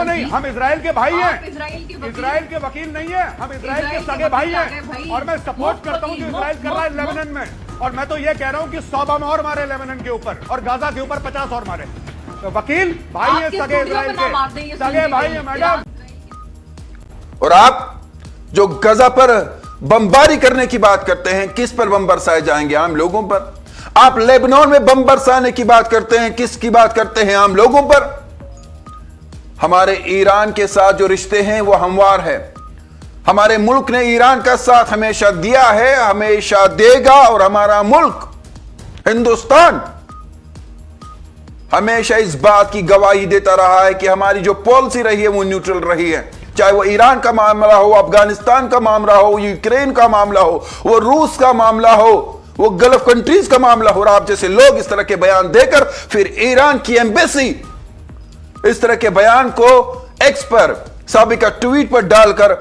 نہیں، ہم اسرائیل کے بھائی ہیں، اسرائیل اسرائیل کے وکیل نہیں ہیں، ہم اسرائیل کے سگے بھائی ہیں، اور میں سپورٹ کرتا ہوں جو اسرائیل کر رہا ہے لیبنن میں، اور میں تو یہ کہہ رہا ہوں کہ 100 بم اور مارے لیبنن کے اوپر اور غزہ کے اوپر 50 اور مارے. وکیل بھائی ہیں، سگے اسرائیل کے سگے بھائی ہیں میڈم. اور آپ جو غزہ پر بمباری کرنے کی بات کرتے ہیں، کس پر بم برسائے جائیں گے؟ عام لوگوں پر. آپ لیبنان میں بم برسانے کی بات کرتے ہیں، کس کی بات کرتے ہیں؟ عام لوگوں پر. ہمارے ایران کے ساتھ جو رشتے ہیں وہ ہموار ہے. ہمارے ملک نے ایران کا ساتھ ہمیشہ دیا ہے، ہمیشہ دے گا، اور ہمارا ملک ہندوستان ہمیشہ اس بات کی گواہی دیتا رہا ہے کہ ہماری جو پالیسی رہی ہے وہ نیوٹرل رہی ہے. چاہے وہ ایران کا معاملہ ہو، افغانستان کا معاملہ ہو، یوکرین کا معاملہ ہو، وہ روس کا معاملہ ہو، وہ گلف کنٹریز کا معاملہ ہو. اور آپ جیسے لوگ اس طرح کے بیان دے کر پھر ایران کی ایمبیسی اس طرح کے بیان کو ایکس پر سابقہ ٹویٹ پر ڈال کر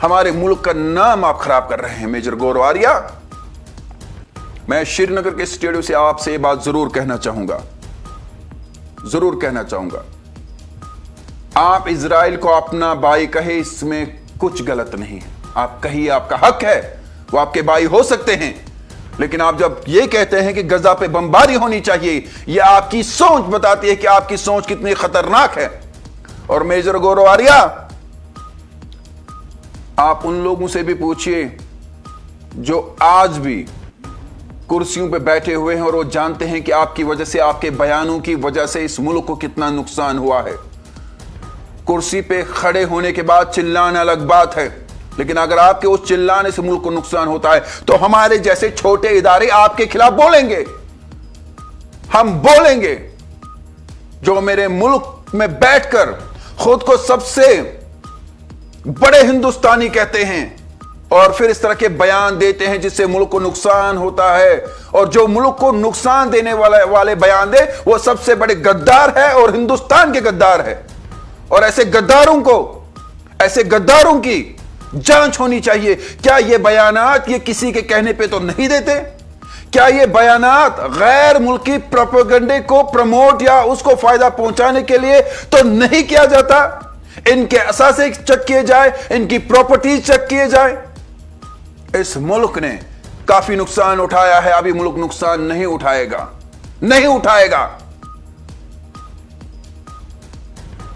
ہمارے ملک کا نام آپ خراب کر رہے ہیں. میجر گورو آریہ، میں شری نگر کے اسٹیڈیو سے آپ سے یہ بات ضرور کہنا چاہوں گا. آپ اسرائیل کو اپنا بھائی کہے، اس میں کچھ غلط نہیں ہے. آپ کہیے، آپ کا حق ہے، وہ آپ کے بھائی ہو سکتے ہیں. لیکن آپ جب یہ کہتے ہیں کہ غزہ پہ بمباری ہونی چاہیے، یہ آپ کی سوچ بتاتی ہے کہ آپ کی سوچ کتنی خطرناک ہے. اور میجر گورو آریہ، آپ ان لوگوں سے بھی پوچھئے جو آج بھی کرسیوں پہ بیٹھے ہوئے ہیں اور وہ جانتے ہیں کہ آپ کی وجہ سے، آپ کے بیانوں کی وجہ سے اس ملک کو کتنا نقصان ہوا ہے. کرسی پہ کھڑے ہونے کے بعد چلانا الگ بات ہے، لیکن اگر آپ کے اس چلانے سے ملک کو نقصان ہوتا ہے تو ہمارے جیسے چھوٹے ادارے آپ کے خلاف بولیں گے. ہم بولیں گے جو میرے ملک میں بیٹھ کر خود کو سب سے بڑے ہندوستانی کہتے ہیں اور پھر اس طرح کے بیان دیتے ہیں جس سے ملک کو نقصان ہوتا ہے. اور جو ملک کو نقصان دینے والے بیان دے وہ سب سے بڑے غدار ہے اور ہندوستان کے غدار ہے. اور ایسے غداروں کی جانچ ہونی چاہیے. کیا یہ بیانات یہ کسی کے کہنے پہ تو نہیں دیتے؟ کیا یہ بیانات غیر ملکی پروپیگنڈے کو پروموٹ یا اس کو فائدہ پہنچانے کے لیے تو نہیں کیا جاتا؟ ان کے اثاثے چیک کیے جائے، ان کی پراپرٹیز چیک کیے جائے. اس ملک نے کافی نقصان اٹھایا ہے، ابھی ملک نقصان نہیں اٹھائے گا.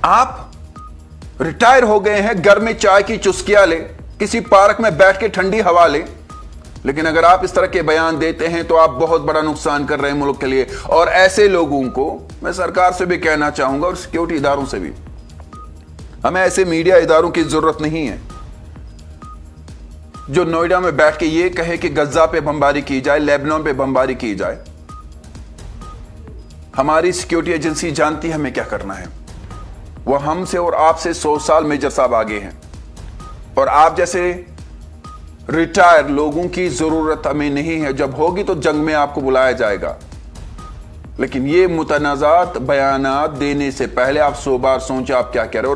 آپ ریٹائر ہو گئے ہیں، گھر میں چائے کی چسکیاں لے، کسی پارک میں بیٹھ کے ٹھنڈی ہوا لے، لیکن اگر آپ اس طرح کے بیان دیتے ہیں تو آپ بہت بڑا نقصان کر رہے ہیں ملک کے لیے. اور ایسے لوگوں کو میں سرکار سے بھی کہنا چاہوں گا اور سیکیورٹی اداروں سے بھی، ہمیں ایسے میڈیا اداروں کی ضرورت نہیں ہے جو نوئیڈا میں بیٹھ کے یہ کہے کہ غزہ پہ بمباری کی جائے، لیبنان پہ بمباری کی جائے. ہماری سیکیورٹی ایجنسی جانتی ہے ہمیں کیا کرنا ہے. وہ ہم سے اور آپ سے 100 سال میجر صاحب آگے ہیں. اور آپ جیسے ریٹائر لوگوں کی ضرورت ہمیں نہیں ہے. جب ہوگی تو جنگ میں آپ کو بلایا جائے گا. لیکن یہ متنازعات بیانات دینے سے پہلے آپ 100 بار سوچیں آپ کیا کہہ رہے ہو.